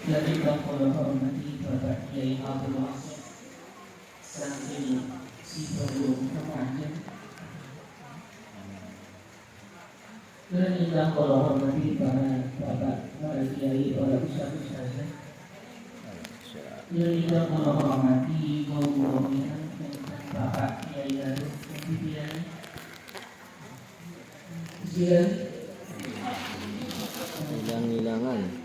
Dari Bangkolo Hormati Bapak Kiai Abdul Wahid Santri Sibolung Remaja. Dari Bangkolo Hormati para Bapak Kiai para Ustaz-Ustazah. Dari Bangkolo Hormati kaum-kaumnya Bapak Kiai Lalu Bibian. Hilang-hilangan.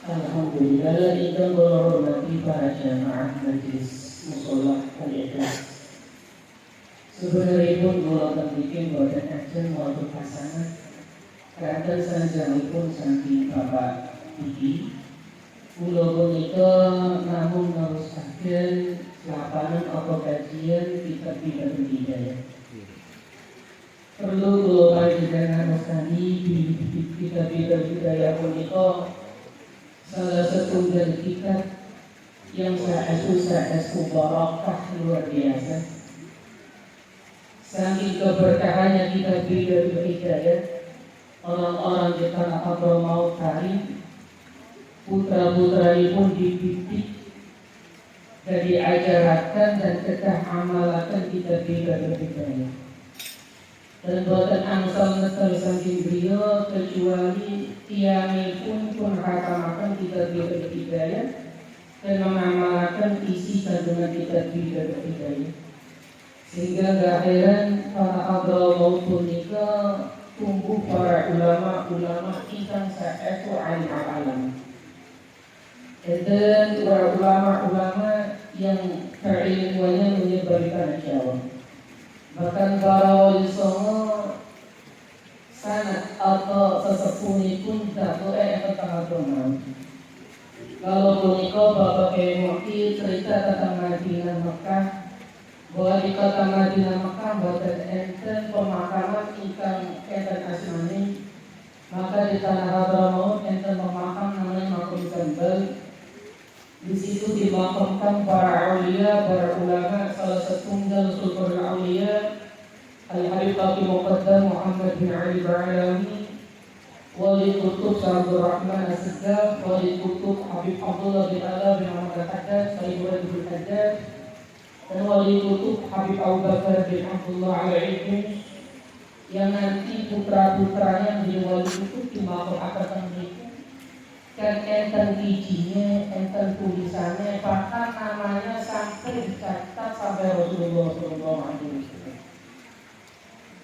Alhamdulillah dari Bangkolo Hormati para jamaah majlis musola al-ikhlas. Sebenarnya pun kalau bikin buatan aja waktu pasangan kadang sanjanipun saking Bapak Diki kula punika namun nerusaken lapangan atau kajian kitab-kitab hidayah. Perlu kula panjenengan ngastani kitab-kitab hidayah punika salah satu dari kitab yang saestu barakah luar biasa. Saking keberkahannya kitab-kitab hidayah, orang-orang di tanah Abdul Maut Karim, putra-putra pun dididik dan diajarkan dan tetap amalkan kitab-kitab hidayah. Dan buatan angsal netel saking beliau kecuali tiami pun hakamakan kitab-kitab hidayah dan mengamalkan isi kandungan kitab-kitab hidayah. Sehingga gak heran para Abdul Maut punika tumbuh para ulama-ulama ingkang saestu alim-alim. Dan para ulama-ulama yang keilmuannya menyebar di tanah Jawa. Bahkan para wali songo sanad atau sesepuh pun tak boleh tentang agama. Kalau punika Bapak Kiai Muki cerita tentang Madinah Mekah, bahwa di kota Madinah Mekah boten enten pemakaman ingkang enten asmani, maka di tanah Hadramaut enten pemakam namanya Makam Jambal. Di situ dimakamkan para aulia, para ulama, salah setunggal sultan aulia Al-Habib Baqi Muqaddam Muhammad bin Ali Ba'alawi, Wali Kutub Sahadur Rahman As-Segaf, Wali Kutub Habib Abdullah bin Allah bin Muhammad Al-Haddad, Sayyid Walid bin Haddad, dan Wali Kutub Habib Abu Bakar bin Abdullah Al-Ibn, yang nanti putra-putranya menjadi Wali Kutub dimakamkan mereka. Dan enten bijinya, enten tulisannya, bahkan namanya sampai dicatat sampai Rasulullah SAW.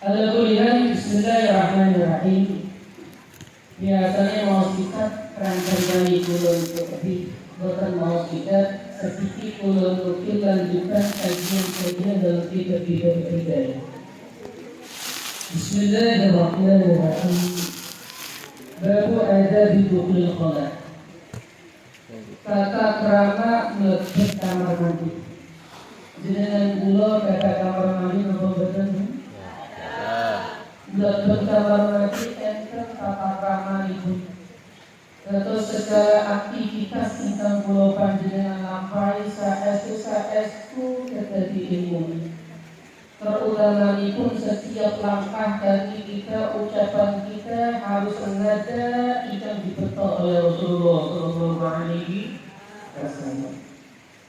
Alhamdulillah, bismillahirrahmanirrahim. Biasanya mau kita rangkaian dari kulon untuk lebih, bukan mau kita sedikit kulon untuk lanjutkan kajian-kajian dalam kitab-kitab hidayah. Bismillahirrahmanirrahim. Babu ada di dukhul khala. Tata krama mlebet kamar mandi. Jenengan kula kata kamar mandi napa mboten? Mlebet kamar mandi enten tata krama ibu. Terus secara aktivitas ingkang kula panjenengan lampahi saestu kedadi ilmu. Terutamanya setiap langkah kaki kita, ucapan kita harus sengaja yang dibetok oleh Rasulullah SAW.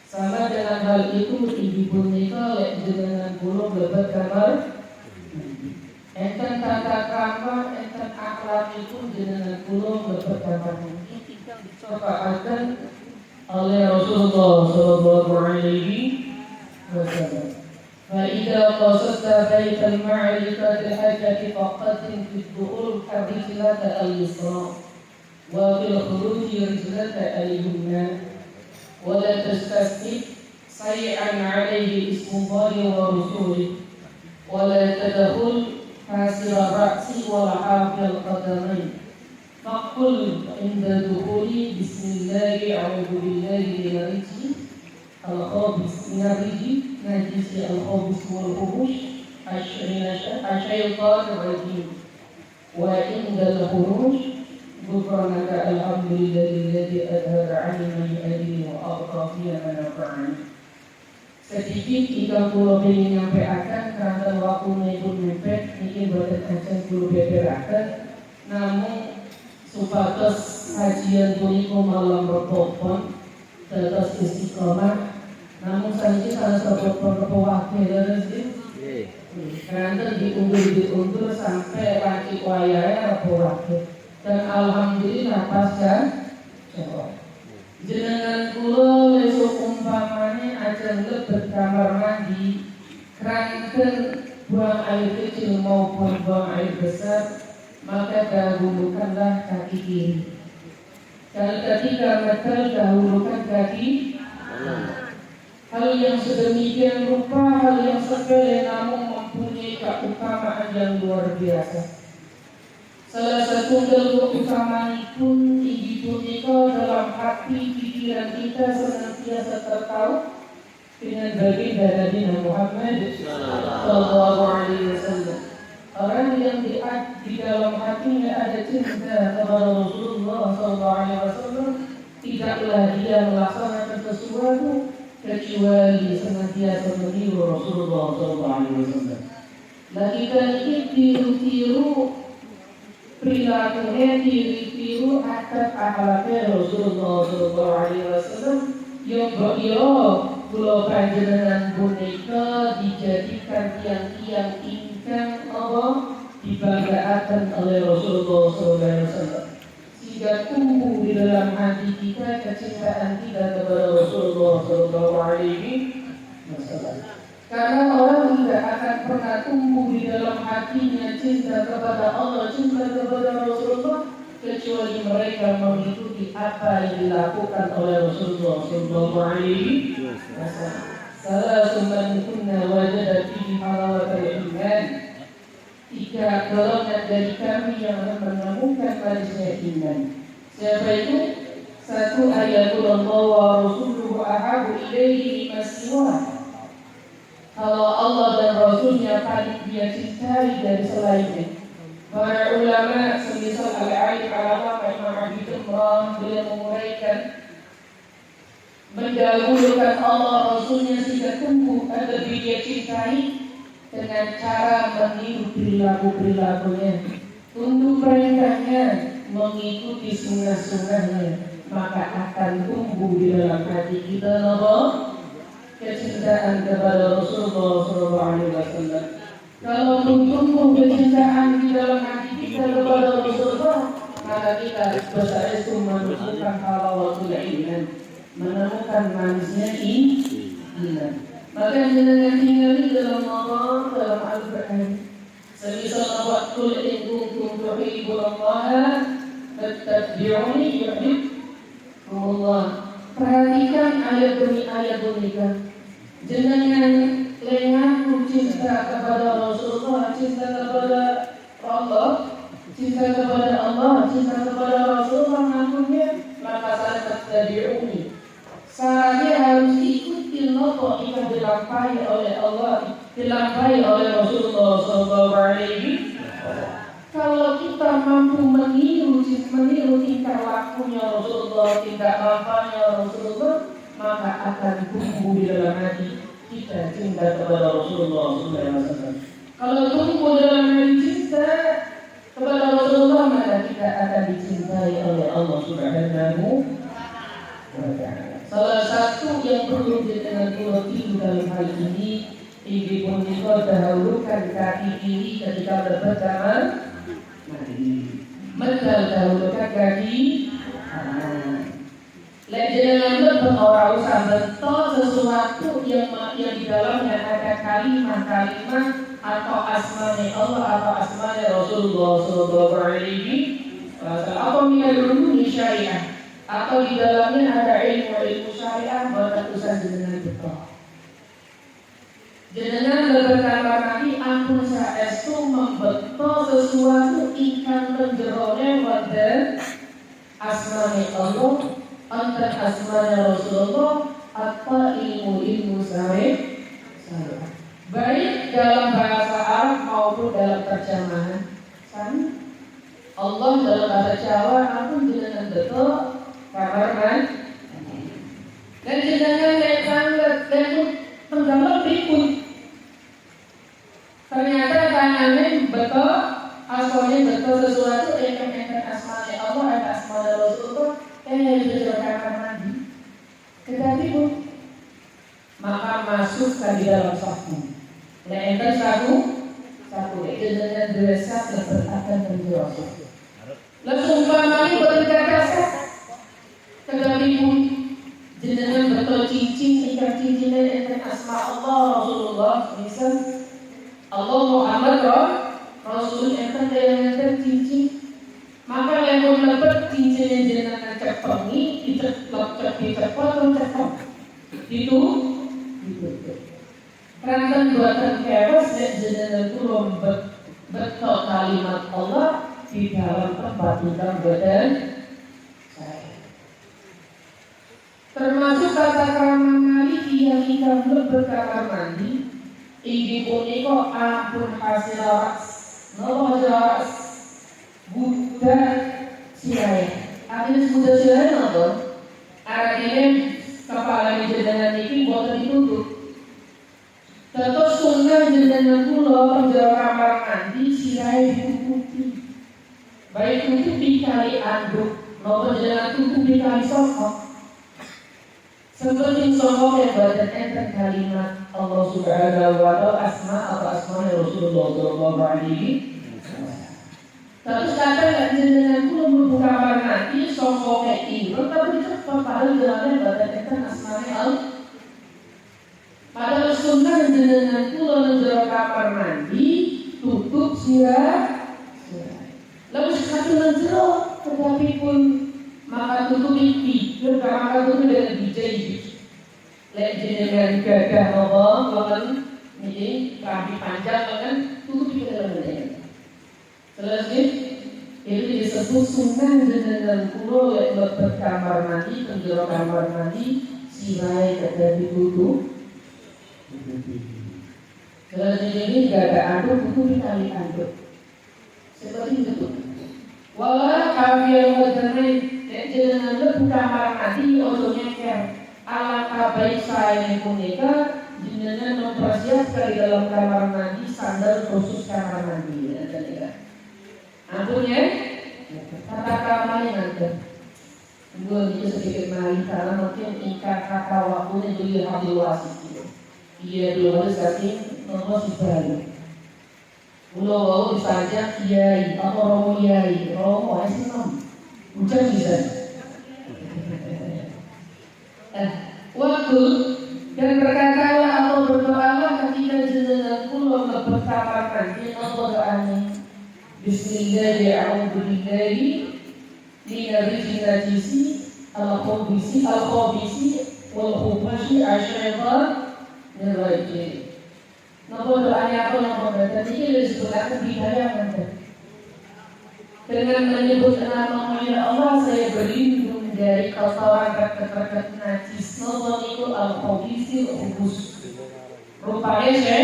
Sama dengan hal itu ibu nikah oleh jenengan pulau lebat kamar. Enten tata krama, enten akhlak itu jenengan pulau lebat kamar. Ini yang dicobakan oleh Rasulullah SAW. فإذا قصدت بيت المعرفة الحجة فقدم في الدخول الرجلة اليسرى وفي الخروج رجلة اليمنى ولا تستسقط صيعا عليه اسم الله ورسوله ولا تدخل حاسر الرأس ولا حافي القدمين فقل عند دخول بسم الله أعوذ بالله من الرجيم الخابث من الرجيم نجس الخبث والفحش الشيطان الرجيم وعند الخروج غفرانك الحمد لله الذي أذهب عني من أجلي وأبقى في من نفعني. Sedikit jika pulau ingin nyampaikan karena waktu pun mepet, mungkin buatan aja pulau beberakan. Namun supados kajian punika malam repopon dados istiqomah. Namun saniki sanes repopon wakil rezeki. Kantor diundur sampai wajib wayahnya repo wakil. Dan alhamdulillah pasca jenengan kula lesuk umpamane ajeng lebet kamar mandi keranten buang air kecil maupun buang air besar, maka dahulukanlah kaki kiri. Dan ketika meter dahulukan kaki kanan. Hal yang sedemikian rupa, hal yang sepele namun mempunyai keutamaan yang luar biasa. Salah satu keutamaan pun tinggi punika dalam hati pikiran kita senantiasa tertaut dengan baginda Nabi Muhammad Sallallahu Alaihi Wasallam. Orang yang di dalam hatinya ada cinta kepada Rasulullah Sallallahu Alaihi Wasallam, tidaklah dia melaksanakan sesuatu kecuali senantiasa meniru Rasulullah Sallallahu Alaihi Wasallam. Lagi kali tiru-tiru perilakunya, tiru adat akhlaknya Rasulullah Sallallahu Alaihi Wasallam. Kula panjenengan punika dijadikan tiang-tiang ingkang dibanggakan oleh Rasulullah Sallallahu Alaihi Wasallam, sehingga tumbuh di dalam hati kita kecintaan kita kepada Rasulullah Sallallahu Alaihi Wasallam. Karena orang tidak akan pernah tumbuh di dalam hatinya cinta kepada Allah, cinta kepada Rasulullah, kecuali mereka mengikuti apa yang dilakukan oleh Rasulullah Sallallahu Alaihi Wasallam. Salah summan kunna wajada fihi halawatul iman. 3 golongan dari kami yang akan menemukan manisnya iman. Siapa itu? 1, ayatullah wa rasuluhu ahabu ilaihi mimma siwa. Kalau Allah dan Rasulnya paling dia cintai dari selainnya. Para ulama semisal al-alim al-alama Imam Abi Tumrah beliau menguraikan mendahulukan Allah Rasulnya sehingga tumbuh lebih dia cintai dengan cara meniru perilakunya, tunduk perintahnya, mengikuti sunnah-sunnahnya, maka akan tumbuh di dalam hati kita kecintaan kepada Rasulullah SAW. Kalau tumbuh kecintaan di dalam hati kita kepada Rasulullah, maka kita bersatu menemukan halawatul iman, menemukan manisnya iman. Maka jangan tinggali dalam Allah, dalam Al-Quran. Semisal waqtul in kuntum tuhibbullaha fattabi'uni yuhibbukumullah. Perhatikan ayat demi ayat demikian. Jangan lengah cinta kepada Rasulullah, cinta kepada Allah, cinta kepada Allah, cinta kepada Rasulullah, ngakunya maka saya fattabi'uni. Syaratnya harus diikuti nopo yang dilampahi oleh Allah, dilampahi oleh Rasulullah SAW. Kalau kita mampu meniru tingkah lakunya Rasulullah, tingkah lakunya Rasulullah, maka akan tumbuh di dalam hati kita cinta kepada Rasulullah SAW. Kalau tumbuh dalam hati cinta kepada Rasulullah, maka kita akan dicintai oleh Allah Subhanahu wa Ta'ala. Salah satu yang perlu dengan kuloti dalam hal ini, ibu pun dahulukan kaki kiri ketika berpertama, mendahulukan kaki kanan. Jangan berpengaruh usah betul sesuatu yang di dalamnya ada kalimat-kalimat atau asmanya Allah atau asmanya Rasulullah Sallallahu Alaihi Wasallam atau minal syariah, atau di dalamnya ada ilmu syariah, maka usaha jenengan betul. Jenengan berkata nanti ampun saestu membetul sesuatu ingkang lenjerone wonten asmane Allah, antar asmane Rasulullah atau ilmu syariah, baik dalam bahasa Arab maupun dalam terjemahan. Allah dalam bahasa Jawa ampun jenengan betul kamar dan jenengan dan mendalam berikut. Ternyata tangannya betul, asalnya betul sesuatu yang asmanya Allah pun maka masukkan di dalam saku. Nah, enten saku itu dengan desa keberatan dan jauh. Langsung pamali berkata tetapi pun jenengan betul cincin ikat cincinnya enten asma Allah Rasulullah misal Allah Muhammad Rasul enten dengan cincin. Maka yang mau dapat cincin yang jenengan cepengi dicepot itu rantan buatan kewas dan jenengan turun betul kalimat Allah di dalam tempat badan saya. Termasuk kata kamar mandi yang kita berkamar mandi ini puniko ampun hasil ras nopo ras Buddha sirai. Artinya Buddha sirai nopo artinya kepala jenengan ini boten ditutup. Tentu sunnah jenengan kula jero kamar mandi sirai ditutupi. Baik tutup di kali anduk, nopo jenengan tutup di kali sokok. Seperti sokok yang badan enten kalimat Allah Subhanahu wa ta'ala asma atau asma Rasulullah sallallahu alaihi wasallam. Terus kata nggak jenengan kula mlebu kamar mandi sokok kayak ini, tapi cepat padahal jalannya badan enten asmane Allah. Padahal sunnah jenengan kula njero kamar mandi tutup sirai. Lalu satu njero tetapi pun maka tutup iki, maka tutup dengan bijai. Lek jenengan gadah nopo mboten niki kaki panjang kan tutup iki dengan selesai itu disebut sunnah jenengan kula lek mlebu kamar mandi njero kamar mandi sirai kada ditutup. Kalau di sini gak ada anduk, itu dikali anduk. Seperti itu. Walau kami yang berjenis, jangan buka kamar mandi, ujungnya kan. Alangkah baik saya punika, jangan mempersiapkan di dalam kamar mandi sandal khusus kamar mandi. Ampunnya, kata kamarnya nanti. Gue itu sedikit main karena mungkin ikat kata waktunya jadi habis wasit. Iya dulu tapi nomor sebalik. Ulo saja kiai atau romo kiai, romo Islam. Bukan bisa. Waktu dan berkatalah atau berdoalah ketika jenengan kula mlebu kamar mandi napa doane. Bismillahirrahmanirrahim. Linariji najisi al-khabisi wal khubashi asyaitan Neraji. Nopo doanya apa yang membaca ini disebutkan budaya mantan. Dengan menyebut nama Allah saya berlindung dari kotoran rekat-rekat najis. Nopo itu al-khabisi ubus. Rupanya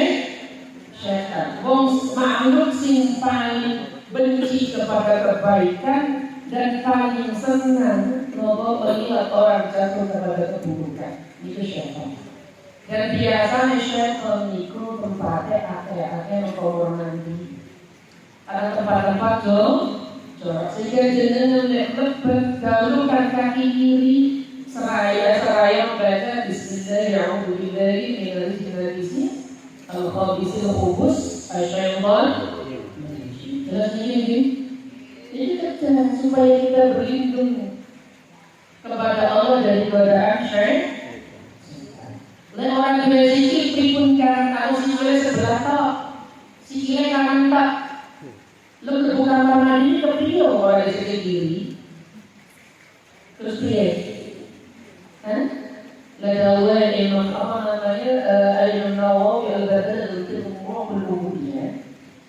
syaitan. Wong makhluk sing paling benci kepada kebaikan dan paling senang nopo melihat orang jatuh kepada keburukan. Itu syaitan. Dan biasanya syaitan itu tempatnya akeh-akeh kamar mandi. Ada tempat-tempat jorok. Sehingga jenengan lebet dahulukan kaki kiri seraya membaca Bismillahirrahmanirrahim minal jinni al-khabisil khubus asyaitan. Jelas ini kerja supaya kita berlindung kepada Allah dari godaan syaitan. Lain orang dua sikil pripun karang tahu sikilnya sebelah tok, sikilnya kanan tak. Lalu bukan kamar ini kepilih orang dari sikil kiri. Terus pilih, Ladawa Imam apa namanya Imam Nawawi Al-Badr itu umumnya.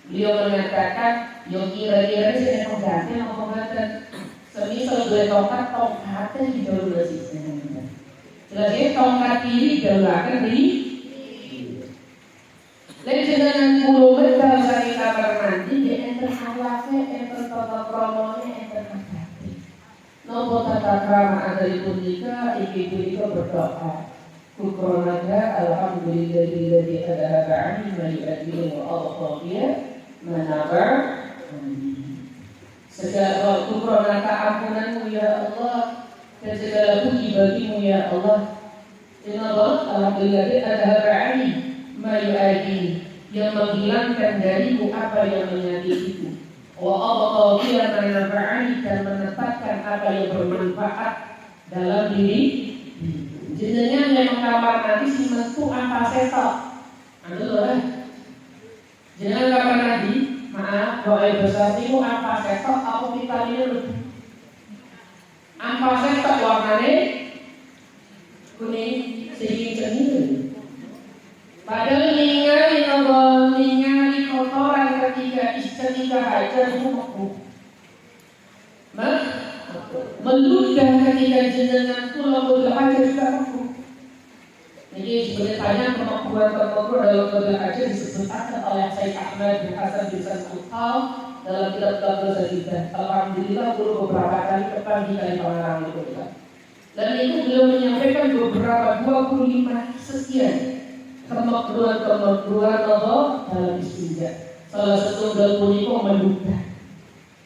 Beliau mengatakan, yang kira-kira saya mengganti pengobatan. Semisal dua tongkatnya di jauh dari sini. Jadi tongkat kiri dilakukan di lain jenengan kulo betal dari kamar mandi di enter halafe, enter tata kromonya, enter kakati. Nopo tata krama dari punika, iki berdoa. Kukronaga alhamdulillahilladzi adhaba 'anni ma yu'adhibu wa al-khawfiya manabar. Segala kukronaga ampunanmu ya Allah. Dan segala puji bagimu ya Allah. Inna Allah alhamdulillah adhabani ma yu'adi, yang menghilangkan dariku apa yang menyakitiku. Wa abqa fiha ma yanfa'ani, dan menetapkan apa yang bermanfaat dalam diri. Jenengan yang kamar nanti si mentu apa setok. Anu lah. Jenengan kamar nanti, maaf, doa besar itu apa setok apa vitaminnya lebih. Apa setok warnanya kuning sing cenil. Padahal ningali kotoran ketika hajar itu makruh. Meludah ketika jenengan kula bodoh hajar juga makruh. Jadi sebenarnya kemakruhan dalam bodoh hajar disebutkan oleh Syekh Ahmad bin Hasan bin Sultan dalam kitab Al-Zahidah. Alhamdulillah guru beberapa kali kepagi kali pengarang itu. Dan itu beliau menyampaikan beberapa 25 sekian kemakruhan Allah dalam istinja. Salah satu dari punika meludah.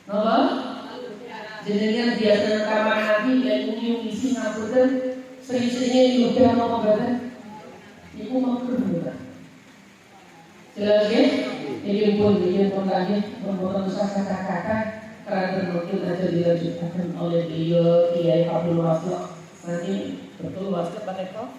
Napa? Jenengan biasa kamar Nabi yang isi ngapunten sering-seringnya ludah napa mboten? Iku makruh mboten. Jelas ya? Ini pun lagi mboten usah kata-kata karena mungkin aja dilanjutkan oleh beliau Kiai Abdul Wasiq. Nanti betul Wasiq Pak Eko?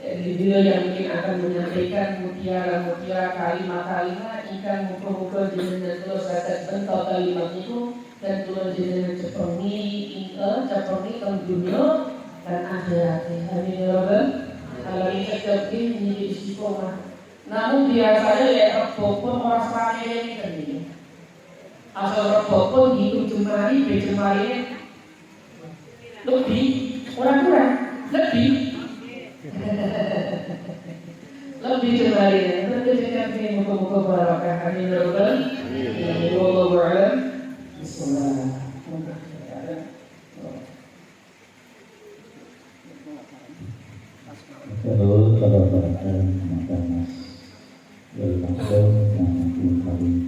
Beliau yang mungkin akan menyampaikan mutiara-mutiara kalimat-kalimat ikan muka-muka jenengan kula saged bentuk kalimat itu dan kula jenengan cepengi teng dunia dan akhirat. Amin ya rabbal alamin. Setiap ini istiqomah. Namun biasanya ya apapun orang serane ini kan ini. Asal apapun hidup jemari lebih kurang lebih jemari. Tentu saja ini muka-muka barakah. Amin ya rabbal alamin. Wallahu a'lam. Bismillah. Terus pada Mas Yelmaso yang